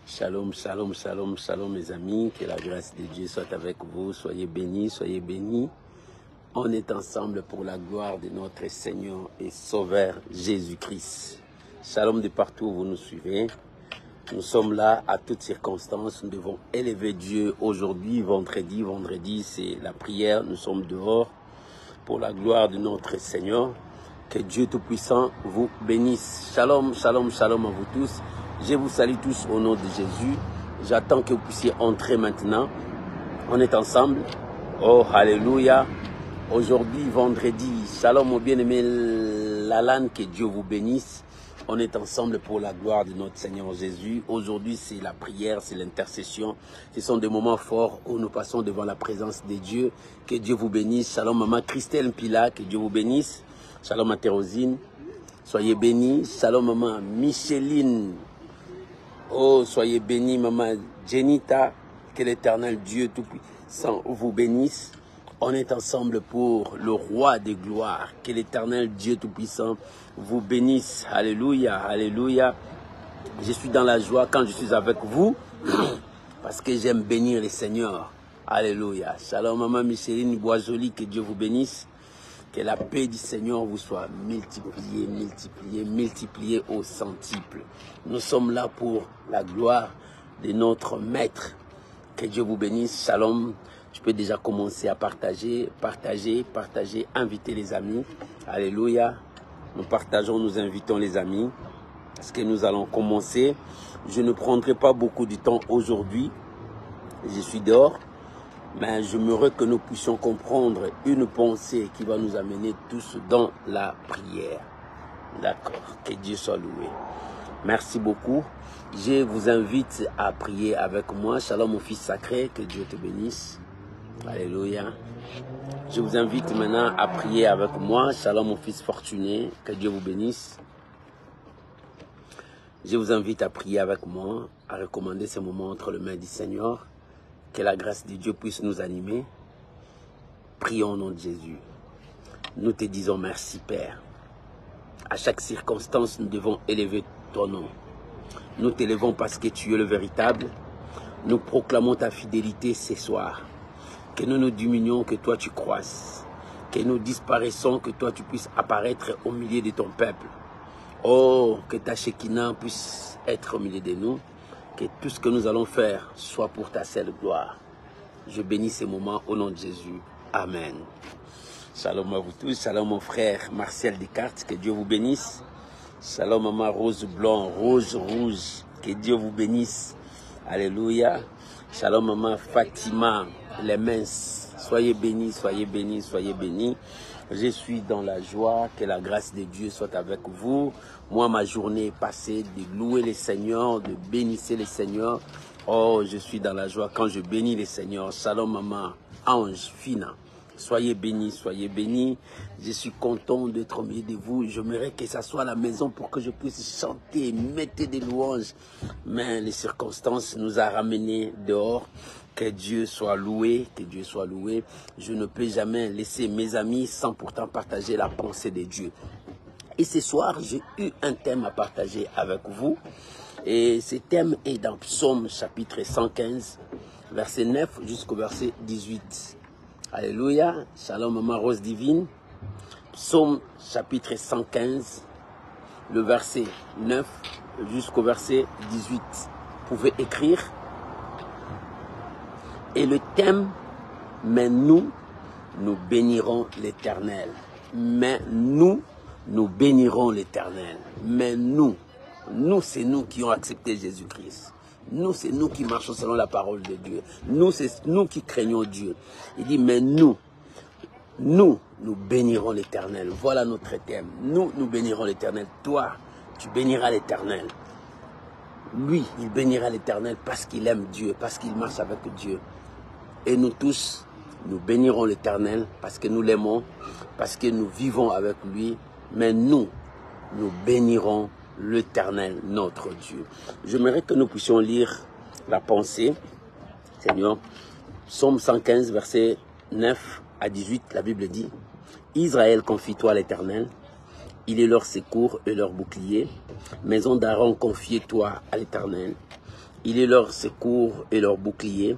Shalom, shalom, shalom, shalom mes amis, que la grâce de Dieu soit avec vous, soyez bénis, soyez bénis. On est ensemble pour la gloire de notre Seigneur et Sauveur Jésus-Christ. Shalom de partout où vous nous suivez. Nous sommes là à toutes circonstances, nous devons élever Dieu aujourd'hui, vendredi c'est la prière, nous sommes dehors pour la gloire de notre Seigneur. Que Dieu Tout-Puissant vous bénisse. Shalom, shalom, shalom à vous tous. Je vous salue tous au nom de Jésus. J'attends que vous puissiez entrer maintenant. On est ensemble. Oh, alléluia. Aujourd'hui, vendredi. Shalom, mon bien-aimé Lalan, que Dieu vous bénisse. On est ensemble pour la gloire de notre Seigneur Jésus. Aujourd'hui, c'est la prière, c'est l'intercession. Ce sont des moments forts où nous passons devant la présence de Dieu. Que Dieu vous bénisse. Shalom, maman Christelle Mpila, que Dieu vous bénisse. Shalom, ma Thérosine. Soyez bénis. Shalom, maman Micheline. Oh, soyez bénis, maman Jenita. Que l'Éternel Dieu Tout-Puissant vous bénisse. On est ensemble pour le roi des gloires. Que l'Éternel Dieu Tout-Puissant vous bénisse. Alléluia, alléluia. Je suis dans la joie quand je suis avec vous. Parce que j'aime bénir les seigneurs. Alléluia. Shalom, maman Micheline Boisjoli. Que Dieu vous bénisse. Que la paix du Seigneur vous soit multipliée, multipliée, multipliée au centuple. Nous sommes là pour la gloire de notre Maître. Que Dieu vous bénisse. Shalom. Je peux déjà commencer à partager, inviter les amis. Alléluia. Nous partageons, nous invitons les amis. Parce que nous allons commencer. Je ne prendrai pas beaucoup de temps aujourd'hui. Je suis dehors. Mais j'aimerais que nous puissions comprendre une pensée qui va nous amener tous dans la prière. D'accord. Que Dieu soit loué. Merci beaucoup. Je vous invite à prier avec moi. Shalom mon fils sacré. Que Dieu te bénisse. Alléluia. Je vous invite maintenant à prier avec moi. Shalom mon fils fortuné. Que Dieu vous bénisse. Je vous invite à prier avec moi, à recommander ce moment entre les mains du Seigneur. Que la grâce de Dieu puisse nous animer. Prions au nom de Jésus. Nous te disons merci, Père. À chaque circonstance, nous devons élever ton nom. Nous t'élevons parce que tu es le véritable. Nous proclamons ta fidélité ce soir. Que nous nous diminuons, que toi tu croisses. Que nous disparaissons, que toi tu puisses apparaître au milieu de ton peuple. Oh, que ta Shekinah puisse être au milieu de nous. Que tout ce que nous allons faire soit pour ta seule gloire. Je bénis ces moments au nom de Jésus. Amen. Shalom à vous tous. Shalom mon frère Martial Descartes. Que Dieu vous bénisse. Shalom maman Rose Blanc, Rose Rouge. Que Dieu vous bénisse. Alléluia. Shalom maman Fatima, les minces. Soyez bénis, soyez bénis, soyez bénis. Je suis dans la joie, que la grâce de Dieu soit avec vous. Moi, ma journée est passée de louer les seigneurs, de bénir les seigneurs. Oh, je suis dans la joie quand je bénis les seigneurs. Shalom maman, ange fina. Soyez bénis, soyez bénis. Je suis content d'être au milieu de vous. J'aimerais que ça soit la maison pour que je puisse chanter, mettre des louanges. Mais les circonstances nous ont ramenés dehors. Que Dieu soit loué, que Dieu soit loué. Je ne peux jamais laisser mes amis sans pourtant partager la pensée de Dieu. Et ce soir, j'ai eu un thème à partager avec vous. Et ce thème est dans Psaume chapitre 115, verset 9 jusqu'au verset 18. Alléluia. Shalom maman Rose Divine. Psaume chapitre 115, le verset 9 jusqu'au verset 18. Vous pouvez écrire. Et le thème, mais nous bénirons l'Éternel. Mais nous bénirons l'Éternel. Mais nous, c'est nous qui avons accepté Jésus-Christ. Nous, c'est nous qui marchons selon la parole de Dieu. Nous, c'est nous qui craignons Dieu. Il dit, mais nous bénirons l'Éternel. Voilà notre thème. Nous bénirons l'Éternel. Toi, tu béniras l'Éternel. Lui, il bénira l'Éternel parce qu'il aime Dieu, parce qu'il marche avec Dieu. Et nous tous, nous bénirons l'Éternel parce que nous l'aimons, parce que nous vivons avec lui. Mais nous bénirons l'Éternel, notre Dieu. J'aimerais que nous puissions lire la pensée, Seigneur. Psaume 115, versets 9 à 18, la Bible dit, « Israël, confie-toi à l'Éternel, il est leur secours et leur bouclier. Maison d'Aaron, confie-toi à l'Éternel, Il est leur secours et leur bouclier.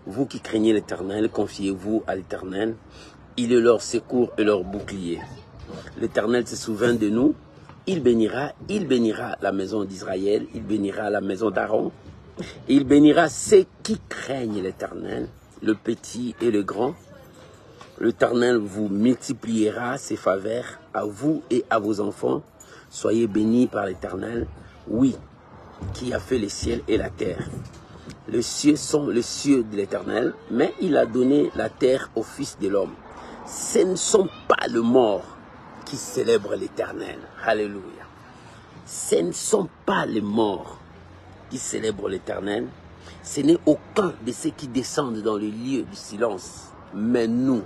Vous qui craignez l'Éternel, confiez-vous à l'Éternel. Il est leur secours et leur bouclier. L'Éternel se souvient de nous. Il bénira la maison d'Israël, il bénira la maison d'Aaron. Il bénira ceux qui craignent l'Éternel, le petit et le grand. L'Éternel vous multipliera ses faveurs à vous et à vos enfants. Soyez bénis par l'Éternel, oui, qui a fait les cieux et la terre. Les cieux sont les cieux de l'Éternel, mais il a donné la terre au Fils de l'homme. Ce ne sont pas les morts qui célèbrent l'Éternel. Alléluia. Ce ne sont pas les morts qui célèbrent l'Éternel. Ce n'est aucun de ceux qui descendent dans les lieux du silence. Mais nous,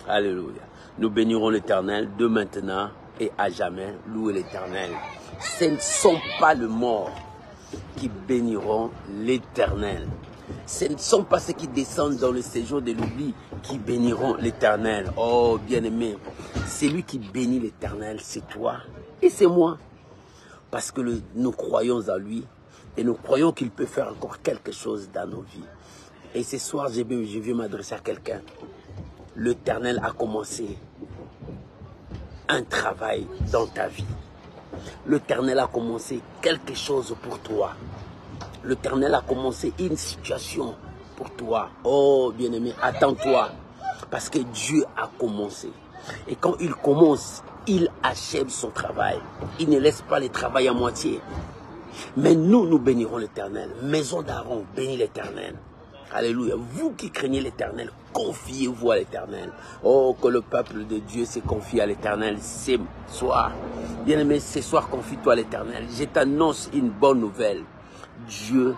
alléluia, nous bénirons l'Éternel de maintenant et à jamais. Louez l'Éternel. Ce ne sont pas les morts qui béniront l'Éternel. Ce ne sont pas ceux qui descendent dans le séjour de l'oubli qui béniront l'Éternel. Oh, bien-aimé, celui qui bénit l'Éternel, c'est toi et c'est moi. Parce que nous croyons en lui et nous croyons qu'il peut faire encore quelque chose dans nos vies. Et ce soir, je veux m'adresser à quelqu'un. L'Éternel a commencé un travail dans ta vie. L'Éternel a commencé quelque chose pour toi. L'Éternel a commencé une situation pour toi. Oh, bien-aimé, attends-toi. Parce que Dieu a commencé. Et quand il commence, il achève son travail. Il ne laisse pas le travail à moitié. Mais nous bénirons l'Éternel. Maison d'Aaron, bénis l'Éternel. Alléluia. Vous qui craignez l'Éternel, confiez-vous à l'Éternel. Oh, que le peuple de Dieu se confie à l'Éternel ce soir. Bien-aimé, ce soir, confie-toi à l'Éternel. Je t'annonce une bonne nouvelle. Dieu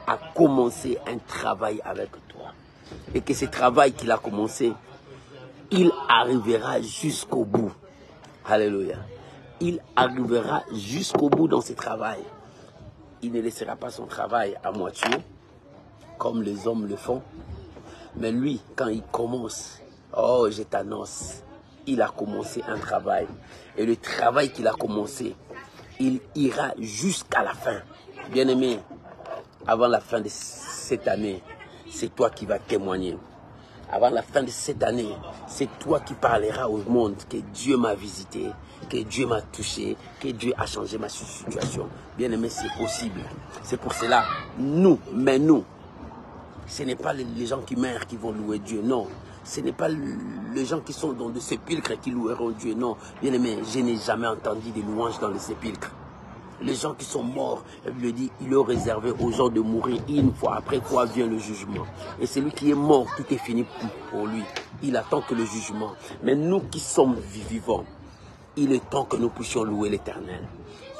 a commencé un travail avec toi. Et que ce travail qu'il a commencé, il arrivera jusqu'au bout. Alléluia. Il arrivera jusqu'au bout dans ce travail. Il ne laissera pas son travail à moitié, comme les hommes le font. Mais lui, quand il commence, oh, je t'annonce, il a commencé un travail. Et le travail qu'il a commencé, il ira jusqu'à la fin. Bien-aimé, avant la fin de cette année, c'est toi qui vas témoigner. Avant la fin de cette année, c'est toi qui parleras au monde que Dieu m'a visité, que Dieu m'a touché, que Dieu a changé ma situation. Bien-aimé, c'est possible. C'est pour cela, nous, ce n'est pas les gens qui meurent qui vont louer Dieu, non. Ce n'est pas les gens qui sont dans des sépulcres qui loueront Dieu, non. Bien-aimé, je n'ai jamais entendu des louanges dans les sépulcres. Les gens qui sont morts, la Bible dit, il est réservé aux gens de mourir une fois. Après quoi vient le jugement. Et celui qui est mort, tout est fini pour lui. Il attend que le jugement. Mais nous qui sommes vivants, il est temps que nous puissions louer l'Éternel.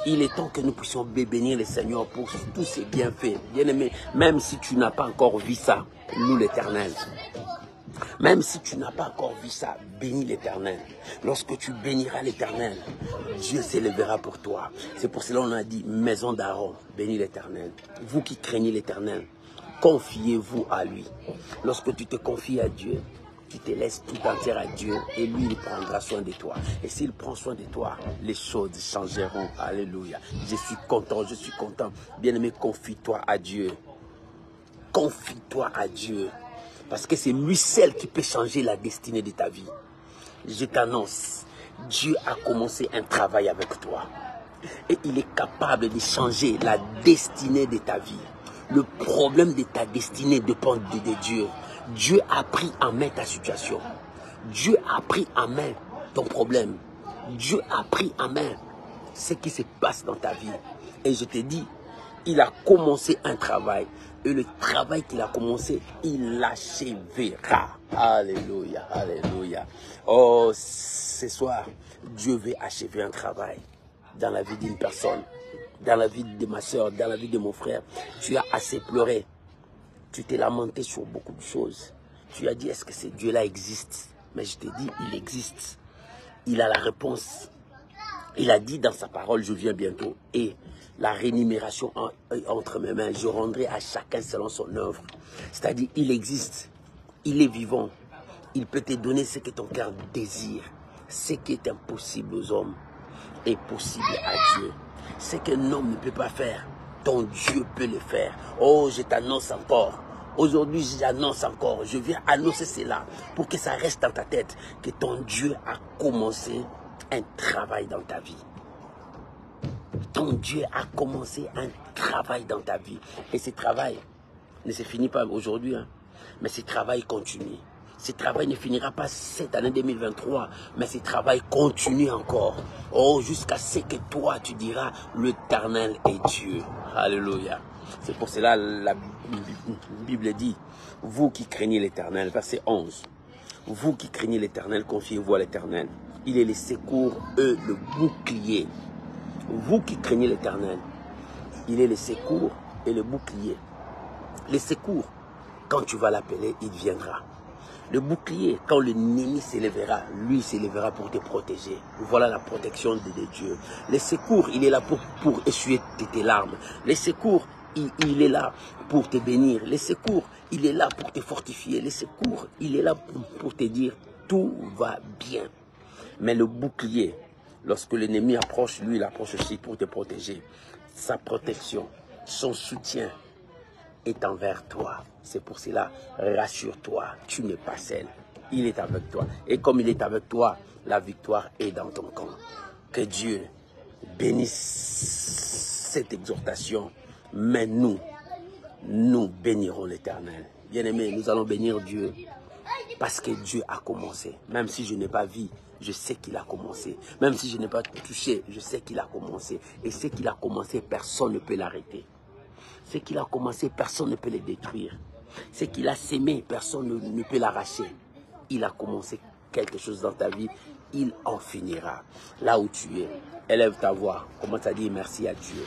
Il est temps que nous puissions bénir le Seigneur pour tous ses bienfaits. Bien-aimé, même si tu n'as pas encore vu ça, loue l'Éternel. Même si tu n'as pas encore vu ça, bénis l'Éternel. Lorsque tu béniras l'Éternel, Dieu s'élèvera pour toi. C'est pour cela qu'on a dit, maison d'Aaron, bénis l'Éternel. Vous qui craignez l'Éternel, confiez-vous à lui. Lorsque tu te confies à Dieu, tu te laisses tout entière à Dieu et lui, il prendra soin de toi. Et s'il prend soin de toi, les choses changeront. Alléluia. Je suis content, je suis content. Bien-aimé, confie-toi à Dieu. Confie-toi à Dieu. Parce que c'est lui seul qui peut changer la destinée de ta vie. Je t'annonce, Dieu a commencé un travail avec toi. Et il est capable de changer la destinée de ta vie. Le problème de ta destinée dépend de Dieu. Dieu a pris en main ta situation. Dieu a pris en main ton problème. Dieu a pris en main ce qui se passe dans ta vie. Et je te dis, il a commencé un travail. Et le travail qu'il a commencé, il l'achèvera. Alléluia, alléluia. Oh, ce soir, Dieu veut achever un travail dans la vie d'une personne, dans la vie de ma soeur, dans la vie de mon frère. Tu as assez pleuré. Tu t'es lamenté sur beaucoup de choses. Tu as dit, est-ce que ce Dieu-là existe? Mais je te dis, il existe. Il a la réponse. Il a dit dans sa parole, je viens bientôt. Et la rémunération entre mes mains, je rendrai à chacun selon son œuvre. C'est-à-dire, il existe. Il est vivant. Il peut te donner ce que ton cœur désire. Ce qui est impossible aux hommes est possible à Dieu. Ce qu'un homme ne peut pas faire, ton Dieu peut le faire. Oh, je t'annonce encore. Aujourd'hui, j'annonce encore. Je viens annoncer cela pour que ça reste dans ta tête. Que ton Dieu a commencé un travail dans ta vie. Ton Dieu a commencé un travail dans ta vie. Et ce travail ne se finit pas aujourd'hui, hein, mais ce travail continue. Ce travail ne finira pas cette année 2023, mais ce travail continue encore. Oh, jusqu'à ce que toi, tu diras, l'Éternel est Dieu. Alléluia. C'est pour cela la Bible dit, vous qui craignez l'Éternel, verset 11. Vous qui craignez l'Éternel, confiez-vous à l'Éternel. Il est le secours et le bouclier. Vous qui craignez l'Éternel, il est le secours et le bouclier. Le secours, quand tu vas l'appeler, il viendra. Le bouclier, quand l'ennemi s'élèvera, lui s'élèvera pour te protéger. Voilà la protection de Dieu. Le secours, il est là pour essuyer tes larmes. Le secours, il est là pour te bénir. Le secours, il est là pour te fortifier. Le secours, il est là pour te dire tout va bien. Mais le bouclier, lorsque l'ennemi approche, lui, il approche aussi pour te protéger. Sa protection, son soutien est envers toi. C'est pour cela, rassure-toi, tu n'es pas seul. Il est avec toi. Et comme il est avec toi, la victoire est dans ton camp. Que Dieu bénisse cette exhortation. Mais nous bénirons l'Éternel. Bien-aimés, nous allons bénir Dieu parce que Dieu a commencé. Même si je n'ai pas vu, je sais qu'il a commencé. Même si je n'ai pas touché, je sais qu'il a commencé. Et ce qu'il a commencé, personne ne peut l'arrêter. Ce qu'il a commencé, personne ne peut le détruire. Ce qu'il a sémé, personne ne peut l'arracher. Il a commencé quelque chose dans ta vie, il en finira. Là où tu es, élève ta voix, commence à dire merci à Dieu.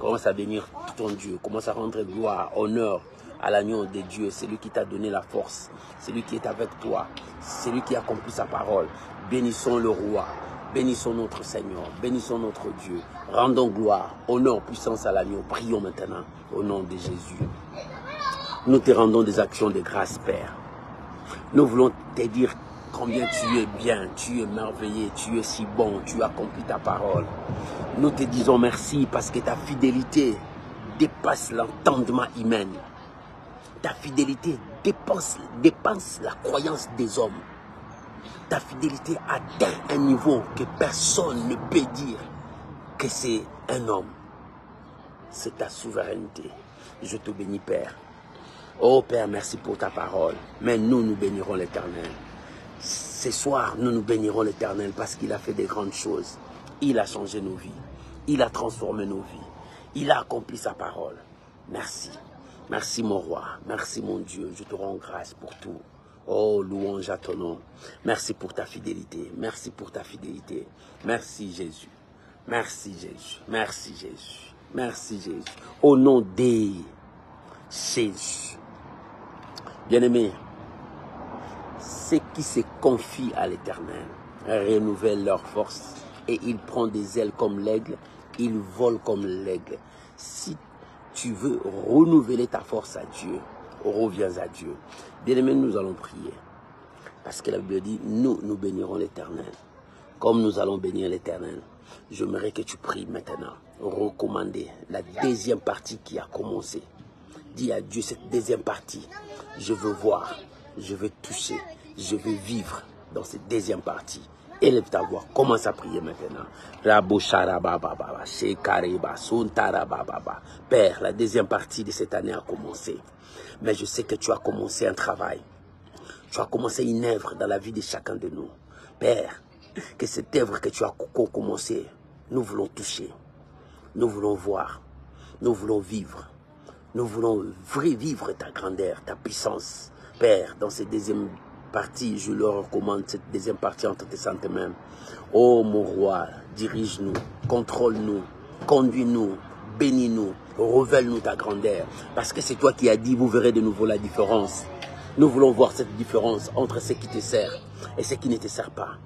Commence à bénir ton Dieu, commence à rendre gloire, honneur à l'agneau de Dieu. C'est lui qui t'a donné la force, c'est lui qui est avec toi, c'est lui qui accomplit sa parole. Bénissons le roi, bénissons notre Seigneur, bénissons notre Dieu. Rendons gloire, honneur, puissance à l'agneau. Prions maintenant au nom de Jésus. Nous te rendons des actions de grâce, Père. Nous voulons te dire combien tu es bien, tu es merveilleux, tu es si bon, tu accomplis ta parole. Nous te disons merci parce que ta fidélité dépasse l'entendement humain. Ta fidélité dépasse la croyance des hommes. Ta fidélité atteint un niveau que personne ne peut dire que c'est un homme. C'est ta souveraineté. Je te bénis, Père. Oh Père, merci pour ta parole. Mais nous bénirons l'Éternel. Ce soir, nous bénirons l'Éternel parce qu'il a fait des grandes choses. Il a changé nos vies. Il a transformé nos vies. Il a accompli sa parole. Merci. Merci mon roi. Merci mon Dieu. Je te rends grâce pour tout. Oh, louange à ton nom. Merci pour ta fidélité. Merci pour ta fidélité. Merci Jésus. Merci Jésus. Merci Jésus. Merci Jésus. Au nom de Jésus. Bien-aimés, ceux qui se confient à l'Éternel renouvellent leur force et ils prennent des ailes comme l'aigle, ils volent comme l'aigle. Si tu veux renouveler ta force à Dieu, reviens à Dieu. Bien-aimés, nous allons prier parce que la Bible dit, nous bénirons l'Éternel. Comme nous allons bénir l'Éternel, j'aimerais que tu pries maintenant, recommander la deuxième partie qui a commencé. Dis à Dieu cette deuxième partie, je veux voir, je veux toucher, je veux vivre dans cette deuxième partie. Élève ta voix, commence à prier maintenant. Père, la deuxième partie de cette année a commencé. Mais je sais que tu as commencé un travail. Tu as commencé une œuvre dans la vie de chacun de nous. Père, que cette œuvre que tu as commencé, nous voulons toucher. Nous voulons voir. Nous voulons vivre. Nous voulons vivre ta grandeur, ta puissance. Père, dans cette deuxième partie, je leur recommande cette deuxième partie entre tes saintes mains. Oh mon roi, dirige-nous, contrôle-nous, conduis-nous, bénis-nous, révèle-nous ta grandeur. Parce que c'est toi qui as dit, vous verrez de nouveau la différence. Nous voulons voir cette différence entre ce qui te sert et ce qui ne te sert pas.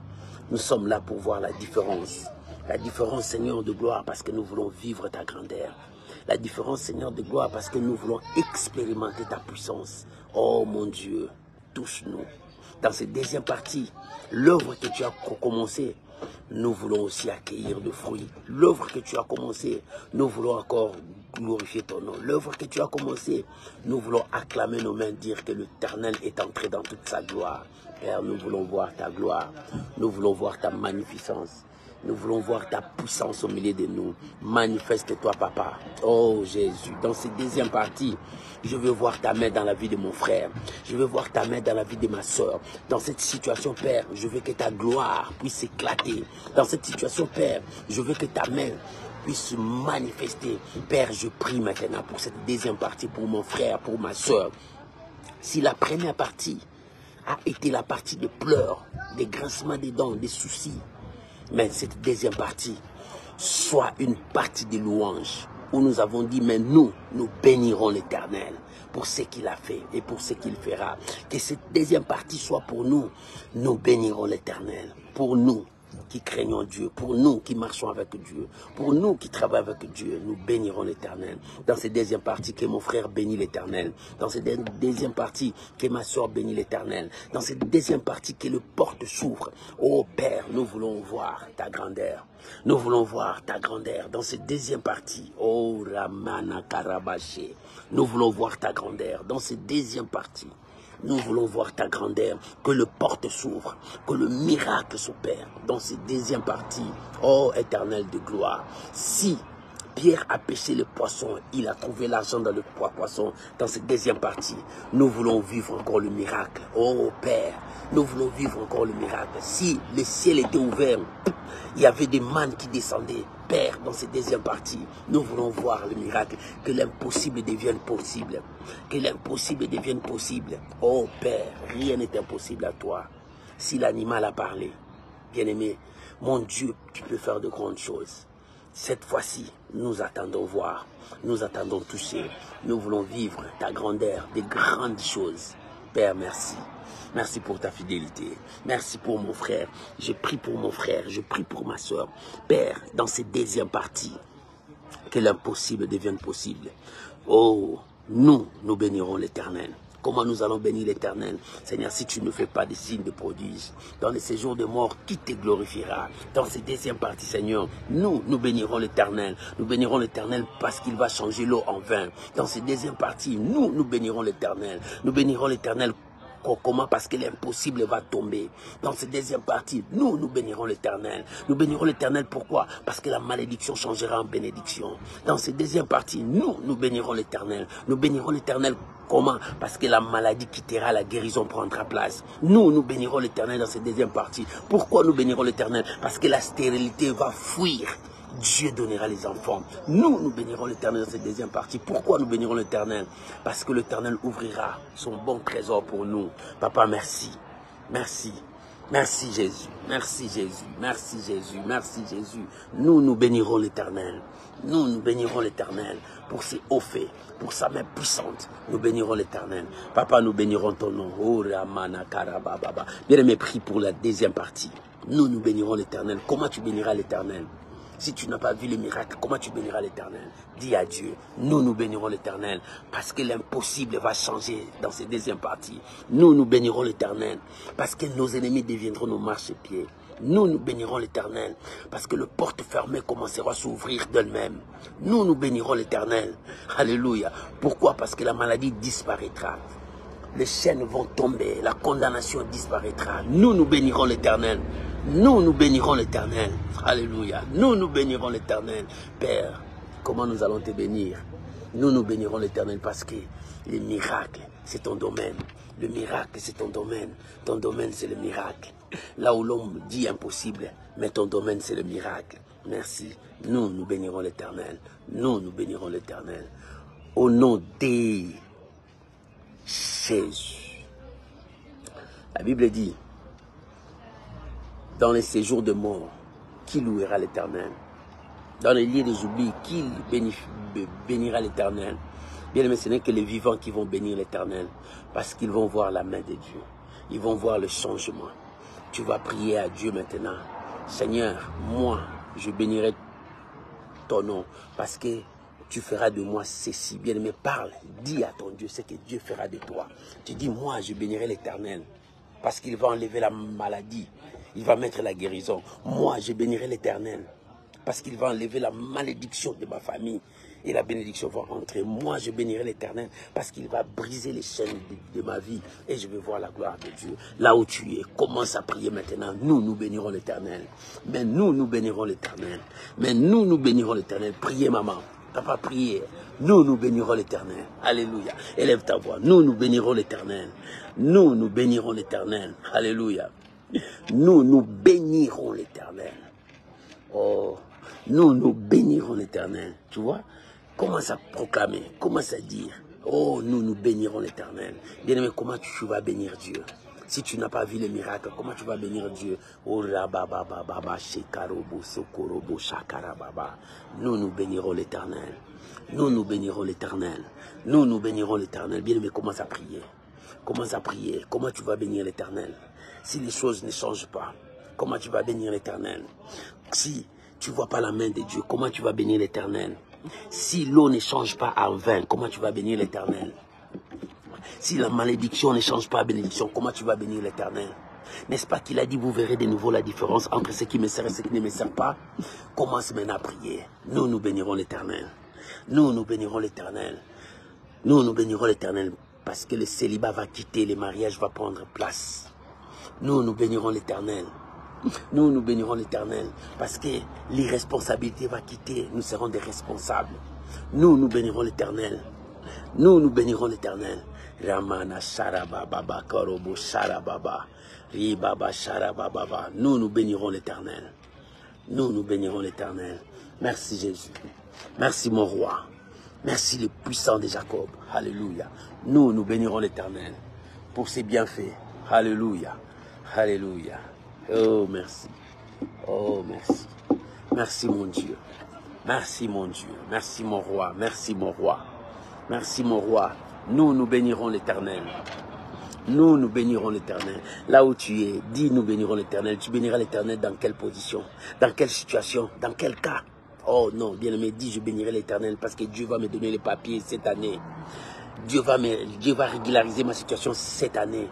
Nous sommes là pour voir la différence. La différence, Seigneur de gloire, parce que nous voulons vivre ta grandeur. La différence, Seigneur de gloire, parce que nous voulons expérimenter ta puissance. Oh mon Dieu, touche-nous. Dans cette deuxième partie, l'œuvre que tu as commencée, nous voulons aussi accueillir de fruits. L'œuvre que tu as commencée, nous voulons encore glorifier ton nom. L'œuvre que tu as commencée, nous voulons acclamer nos mains, dire que l'Éternel est entré dans toute sa gloire. Père, nous voulons voir ta gloire, nous voulons voir ta magnificence. Nous voulons voir ta puissance au milieu de nous. Manifeste-toi, Papa. Oh Jésus, dans cette deuxième partie, je veux voir ta main dans la vie de mon frère. Je veux voir ta main dans la vie de ma soeur. Dans cette situation, Père, je veux que ta gloire puisse éclater. Dans cette situation, Père, je veux que ta main puisse se manifester. Père, je prie maintenant pour cette deuxième partie, pour mon frère, pour ma soeur. Si la première partie a été la partie de pleurs, des grincements des dents, des soucis, mais cette deuxième partie soit une partie de louange où nous avons dit, mais nous bénirons l'Éternel pour ce qu'il a fait et pour ce qu'il fera. Que cette deuxième partie soit pour nous, nous bénirons l'Éternel. Pour nous qui craignons Dieu, pour nous qui marchons avec Dieu, pour nous qui travaillons avec Dieu, nous bénirons l'Éternel. Dans cette deuxième partie, que mon frère bénit l'Éternel. Dans cette deuxième partie, que ma soeur bénit l'Éternel. Dans cette deuxième partie, que le porte s'ouvre. Oh Père, nous voulons voir ta grandeur. Nous voulons voir ta grandeur. Dans cette deuxième partie, oh Ramana Karabaché, nous voulons voir ta grandeur. Dans cette deuxième partie, nous voulons voir ta grandeur, que le porte s'ouvre, que le miracle s'opère dans cette deuxième partie. Oh Éternel de gloire, si Pierre a pêché le poisson, il a trouvé l'argent dans le poisson. Dans cette deuxième partie, nous voulons vivre encore le miracle. Oh Père, nous voulons vivre encore le miracle. Si le ciel était ouvert, il y avait des mannes qui descendaient. Père, dans cette deuxième partie, nous voulons voir le miracle, que l'impossible devienne possible, que l'impossible devienne possible. Oh Père, rien n'est impossible à toi. Si l'animal a parlé, bien-aimé, mon Dieu, tu peux faire de grandes choses. Cette fois-ci, nous attendons voir, nous attendons toucher, nous voulons vivre ta grandeur, des grandes choses. Père, merci. Merci pour ta fidélité. Merci pour mon frère. Je prie pour mon frère. Je prie pour ma soeur. Père, dans cette deuxième partie, que l'impossible devienne possible. Oh, nous bénirons l'Éternel. Comment nous allons bénir l'Éternel? Seigneur, si tu ne fais pas de signes de prodige, dans les séjours de mort, qui te glorifiera? Dans cette deuxième partie, Seigneur, nous bénirons l'Éternel. Nous bénirons l'Éternel parce qu'il va changer l'eau en vin. Dans cette deuxième partie, nous bénirons l'Éternel. Nous bénirons l'Éternel. Comment? Parce que l'impossible va tomber. Dans cette deuxième partie, nous bénirons l'Éternel. Nous bénirons l'Éternel, pourquoi? Parce que la malédiction changera en bénédiction. Dans cette deuxième partie, nous bénirons l'Éternel. Nous bénirons l'Éternel, comment? Parce que la maladie quittera, la guérison prendra place. Nous bénirons l'Éternel dans cette deuxième partie. Pourquoi nous bénirons l'Éternel? Parce que la stérilité va fuir. Dieu donnera les enfants. Nous bénirons l'Éternel dans cette deuxième partie. Pourquoi nous bénirons l'Éternel? Parce que l'Éternel ouvrira son bon trésor pour nous. Papa, merci. Merci. Merci Jésus. Merci Jésus. Merci Jésus. Merci Jésus. Nous bénirons l'Éternel. Nous bénirons l'Éternel pour ses hauts faits, pour sa main puissante. Nous bénirons l'Éternel. Papa, nous bénirons ton nom. Oh, Ramana Karababa. Bien-aimé, prie pour la deuxième partie. Nous bénirons l'Éternel. Comment tu béniras l'Éternel? Si tu n'as pas vu le miracle, comment tu béniras l'Éternel? Dis à Dieu, nous bénirons l'Éternel parce que l'impossible va changer dans cette deuxième partie. Nous bénirons l'Éternel parce que nos ennemis deviendront nos marchepieds. Nous bénirons l'Éternel parce que le porte fermée commencera à s'ouvrir d'elle-même. Nous bénirons l'Éternel. Alléluia. Pourquoi? Parce que la maladie disparaîtra. Les chaînes vont tomber, la condamnation disparaîtra. Nous bénirons l'Éternel. Nous bénirons l'Éternel. Alléluia. Nous bénirons l'Éternel. Père, comment nous allons te bénir? Nous bénirons l'Éternel parce que les miracles, c'est ton domaine. Le miracle, c'est ton domaine. Ton domaine, c'est le miracle. Là où l'homme dit impossible, mais ton domaine, c'est le miracle. Merci. Nous bénirons l'Éternel. Nous bénirons l'Éternel. Au nom de Jésus. La Bible dit, dans les séjours de mort, qui louera l'Éternel? Dans les lieux des oublis, qui bénira l'Éternel? Bien aimé, ce n'est que les vivants qui vont bénir l'Éternel, parce qu'ils vont voir la main de Dieu. Ils vont voir le changement. Tu vas prier à Dieu maintenant. Seigneur, moi, je bénirai ton nom, parce que tu feras de moi ceci. Bien aimé, parle, dis à ton Dieu ce que Dieu fera de toi. Tu dis, moi, je bénirai l'Éternel, parce qu'il va enlever la maladie. Il va mettre la guérison. Moi, je bénirai l'Éternel. Parce qu'il va enlever la malédiction de ma famille. Et la bénédiction va entrer. Moi, je bénirai l'Éternel. Parce qu'il va briser les chaînes de ma vie. Et je vais voir la gloire de Dieu. Là où tu es, commence à prier maintenant. Nous, nous bénirons l'Éternel. Mais nous, nous bénirons l'Éternel. Mais nous, nous bénirons l'Éternel. Priez, maman. Papa, priez. Nous, nous bénirons l'Éternel. Alléluia. Élève ta voix. Nous, nous bénirons l'Éternel. Nous, nous bénirons l'Éternel. Alléluia. Nous, nous bénirons l'Éternel. Oh, nous, nous bénirons l'Éternel. Tu vois? Commence à proclamer. Commence à dire. Oh, nous, nous bénirons l'Éternel. Bien-aimé, comment tu vas bénir Dieu? Si tu n'as pas vu les miracles, comment tu vas bénir Dieu? Oh, nous, nous bénirons l'Éternel. Nous, nous bénirons l'Éternel. Nous, nous bénirons l'Éternel. Bien-aimé, commence à prier. Commence à prier. Comment tu vas bénir l'Éternel? Si les choses ne changent pas, comment tu vas bénir l'Éternel? Si tu ne vois pas la main de Dieu, comment tu vas bénir l'Éternel? Si l'eau ne change pas en vin, comment tu vas bénir l'Éternel? Si la malédiction ne change pas en bénédiction, comment tu vas bénir l'Éternel? N'est-ce pas qu'il a dit, vous verrez de nouveau la différence entre ce qui me sert et ce qui ne me sert pas? Commence maintenant à prier. Nous, nous bénirons l'Éternel. Nous, nous bénirons l'Éternel. Nous, nous bénirons l'Éternel parce que le célibat va quitter, le mariage va prendre place. Nous, nous bénirons l'Éternel. Nous, nous bénirons l'Éternel parce que l'irresponsabilité va quitter. Nous serons des responsables. Nous, nous bénirons l'Éternel. Nous, nous bénirons l'Éternel. Ramana Sharababa Korobo Sharababa Ribaba Sharababa. Nous, nous bénirons l'Éternel. Nous, nous bénirons l'Éternel. Merci Jésus. Merci mon roi. Merci le puissant de Jacob. Alléluia. Nous, nous bénirons l'Éternel pour ses bienfaits. Alléluia. Alléluia. Oh, merci. Oh, merci. Merci mon Dieu. Merci mon Dieu. Merci mon roi. Merci mon roi. Merci mon roi. Nous, nous bénirons l'Éternel. Nous, nous bénirons l'Éternel. Là où tu es, dis nous bénirons l'Éternel. Tu béniras l'Éternel dans quelle position? Dans quelle situation? Dans quel cas? Oh non, bien-aimé, dis je bénirai l'Éternel parce que Dieu va me donner les papiers cette année. Dieu va régulariser ma situation cette année.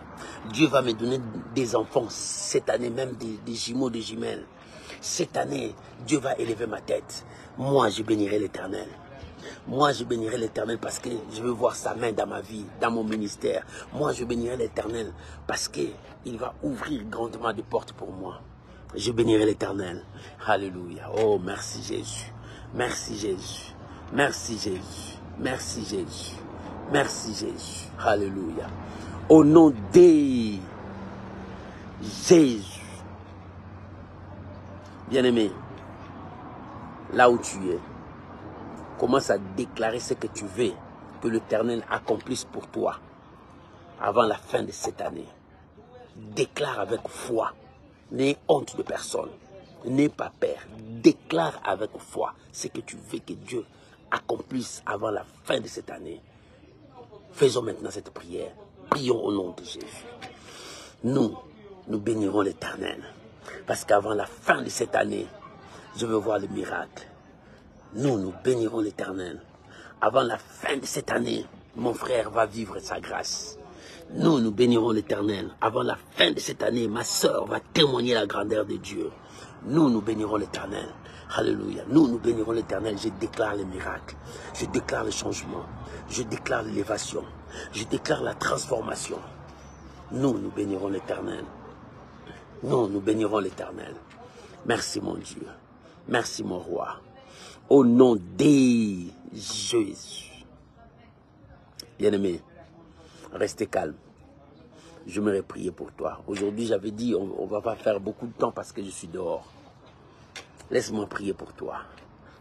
Dieu va me donner des enfants cette année, même des jumeaux, des jumelles. Cette année, Dieu va élever ma tête. Moi, je bénirai l'Éternel. Moi, je bénirai l'Éternel parce que je veux voir sa main dans ma vie, dans mon ministère. Moi, je bénirai l'Éternel parce qu'il va ouvrir grandement des portes pour moi. Je bénirai l'Éternel. Alléluia. Oh, merci Jésus. Merci Jésus. Merci Jésus. Merci Jésus. Merci Jésus. Alléluia. Au nom de Jésus. Bien-aimé, là où tu es, commence à déclarer ce que tu veux que l'Éternel accomplisse pour toi avant la fin de cette année. Déclare avec foi. N'aie honte de personne. N'aie pas peur. Déclare avec foi ce que tu veux que Dieu accomplisse avant la fin de cette année. Faisons maintenant cette prière. Prions au nom de Jésus. Nous bénirons l'Éternel. Parce qu'avant la fin de cette année, je veux voir le miracle. Nous bénirons l'Éternel. Avant la fin de cette année, mon frère va vivre sa grâce. Nous bénirons l'Éternel. Avant la fin de cette année, ma soeur va témoigner la grandeur de Dieu. Nous bénirons l'Éternel. Alléluia. Nous bénirons l'Éternel. Je déclare le miracle. Je déclare le changement. Je déclare l'élévation. Je déclare la transformation. Nous bénirons l'Éternel. Nous bénirons l'Éternel. Merci mon Dieu. Merci mon roi. Au nom de Jésus. Bien-aimé, restez calme. Je me prier pour toi. Aujourd'hui, j'avais dit, on ne va pas faire beaucoup de temps parce que je suis dehors. Laisse-moi prier pour toi.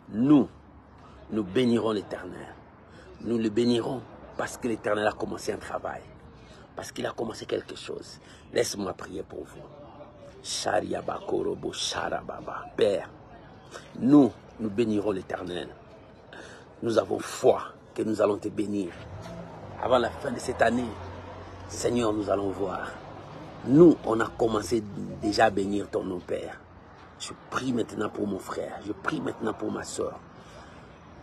Nous bénirons l'Éternel. Nous le bénirons parce que l'Éternel a commencé un travail. Parce qu'il a commencé quelque chose. Laisse-moi prier pour vous. Père, nous bénirons l'Éternel. Nous avons foi que nous allons te bénir. Avant la fin de cette année, Seigneur, nous allons voir. Nous, on a commencé déjà à bénir ton nom, Père. Je prie maintenant pour mon frère. Je prie maintenant pour ma soeur.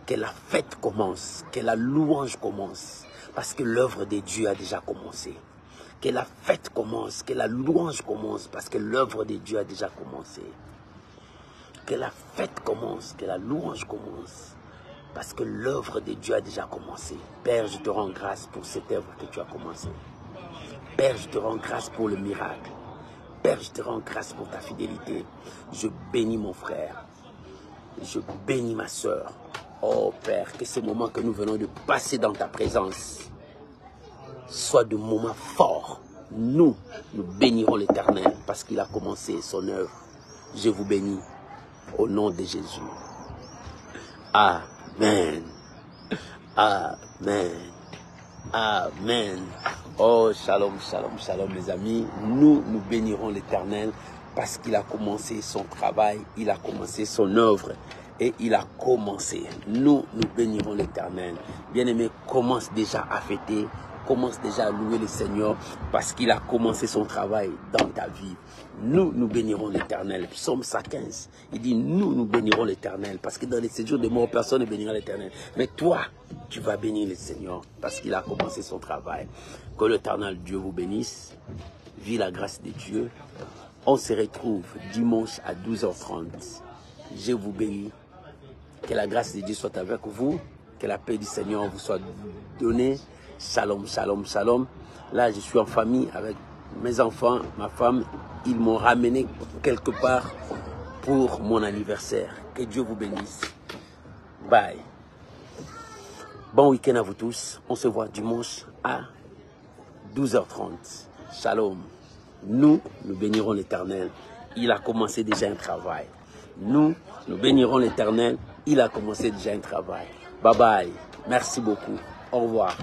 Que la fête commence. Que la louange commence. Parce que l'œuvre de Dieu a déjà commencé. Que la fête commence, que la louange commence, parce que l'œuvre de Dieu a déjà commencé. Que la fête commence, que la louange commence, parce que l'œuvre de Dieu a déjà commencé. Père, je te rends grâce pour cette œuvre que tu as commencée. Père, je te rends grâce pour le miracle. Père, je te rends grâce pour ta fidélité. Je bénis mon frère. Je bénis ma soeur. Oh Père, que ce moment que nous venons de passer dans ta présence soit de moments forts. Nous bénirons l'Éternel parce qu'il a commencé son œuvre. Je vous bénis au nom de Jésus. Amen. Amen. Amen. Oh, shalom, shalom, shalom les amis. Nous bénirons l'Éternel parce qu'il a commencé son travail, il a commencé son œuvre et il a commencé. Nous bénirons l'Éternel. Bien-aimé, commence déjà à fêter. Commence déjà à louer le Seigneur parce qu'il a commencé son travail dans ta vie. Nous bénirons l'Éternel. Psaume 115, il dit nous bénirons l'Éternel parce que dans les séjours de mort, personne ne bénira l'Éternel. Mais toi, tu vas bénir le Seigneur parce qu'il a commencé son travail. Que l'Éternel Dieu vous bénisse. Vive la grâce de Dieu. On se retrouve dimanche à 12h30. Je vous bénis. Que la grâce de Dieu soit avec vous. Que la paix du Seigneur vous soit donnée. Shalom, shalom, shalom. Là, je suis en famille avec mes enfants, ma femme. Ils m'ont ramené quelque part pour mon anniversaire. Que Dieu vous bénisse. Bye. Bon week-end à vous tous. On se voit dimanche à 12h30. Shalom. Nous bénirons l'Éternel. Il a commencé déjà un travail. Nous bénirons l'Éternel. Il a commencé déjà un travail. Bye bye. Merci beaucoup. Au revoir.